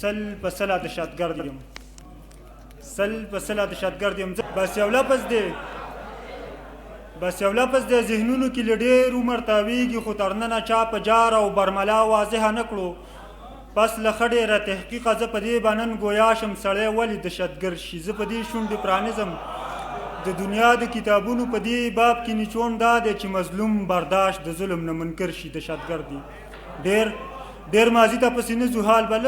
سل په سله دهشتګرد یم، سل په سله دهشتګرد یم. بس یو لفظ دی ذهنونو کې له ډېر عمر تاویږي، خو تر ننه چا په جار او برملا واضحه نه کړو. پس له ښه ډېره تحقیقه زه په دې به نن ګویا شم سړی ولې دهشتګرد شي. زه په دې شونډې پرانیزم د دنیا د کتابونو په دې باب کې نچوړ دا دی چې مظلوم برداشت د ظلم نه منکر شي دهشتګرد دی. ډېر ماضي ته پسې نه ځو حال به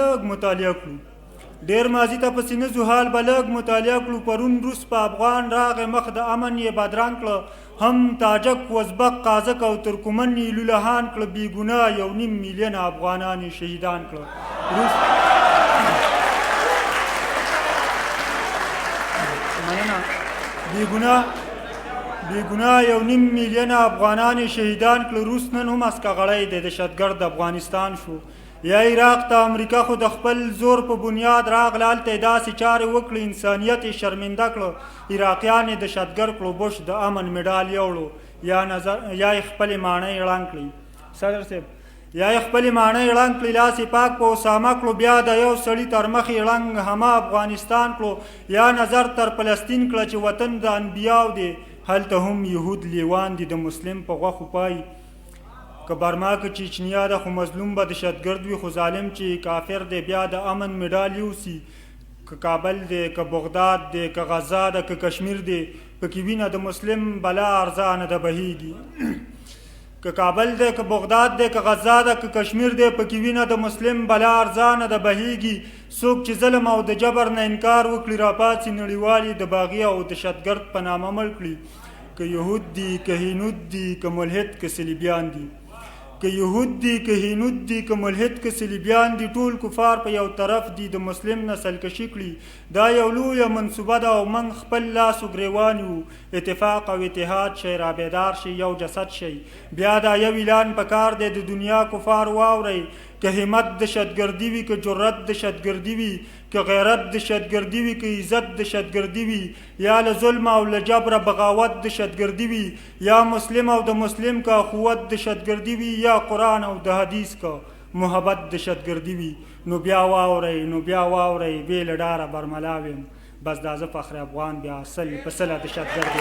لږ مطالعه کړو، پرون روس په افغان راغې مخ د امن یې بدرنګ کړه، هم تاجک وزبک قازق او ترکمن یې لولهان کړه، بې ګناه 1.5 میلیونه افغانان یې شهیدان کړه. بې ګناه 1.5 میلیونه افغانان یې شهیدان کړه. روس نن هم اسکغړی دی دهشتګرد افغانستان شو. یا عراق ته امریکا خو د خپل زور په بنیاد راغله، هلته یې داسې چارې وکړې انسانیت یې شرمنده کړه، عراقیان یې دهشتګرد کړو، بوش د امن مډال یوړو، یا یې خپلې ماڼۍ ړنګ کړي. صدر صاحب یا یې خپلې ماڼۍ ړنګ کړي، لاس یې پاک په اسامه کړو، بیا د یو سړي تر مخ یې ړنګ همه افغانستان کړو. یا نظر تر فلسطین کړه چې وطن د انبیاو دی، هلته هم یهود لیوان دي د مسلم په غوښو پای. که برما که چیچنیا ده خو مظلوم به دهشتګرد وي، خو ظالم چې کافر دی بیا د امن مډال یوسي. که کابل دی که بغداد دی که غزه ده که کشمیر دی، پکې وینه د مسلم بلا ارزانه ده بهیږي. که کابل دی که بغداد دی که غزه ده که کشمیر دی، پکې وینه د مسلم بلا ارزانه ده بهیږي. څوک چې ظلم او د جبر نه انکار وکړي راپاڅي نړیوال د باغي او دهشتګرد په نامه مړ کړي. که یهود دي که هینود دي که ملحد که صلیبیان دي، که صلیبیان دي، ټول کفار په یو طرف دي د مسلم نسل کشي کړي. دا یو لویه منصوبه ده او موږ خپل لاس و ګریوان یو. اتفاق او اتحاد شئ، رابیدار شئ، یو جسد شئ. بیا دا یو اعلان پکار دی د دنیا کفار واورئ، که همت دهشتګردي وي که جرأت دهشتګردي وي، که غیرت دهشتګردي وي که عزت دهشتګردي وي، یا له ظلم او له جبره بغاوت دهشتګردي وي، یا مسلم او د مسلم که اخوت دهشتګردي وي، یا قرآن او د حدیث که محبت دهشتګردي وي. نو بیا واورئ بې له ډاره برملا ویم. بس دا زه فخر افغان بیا سل په سله دهشتګرد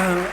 یم.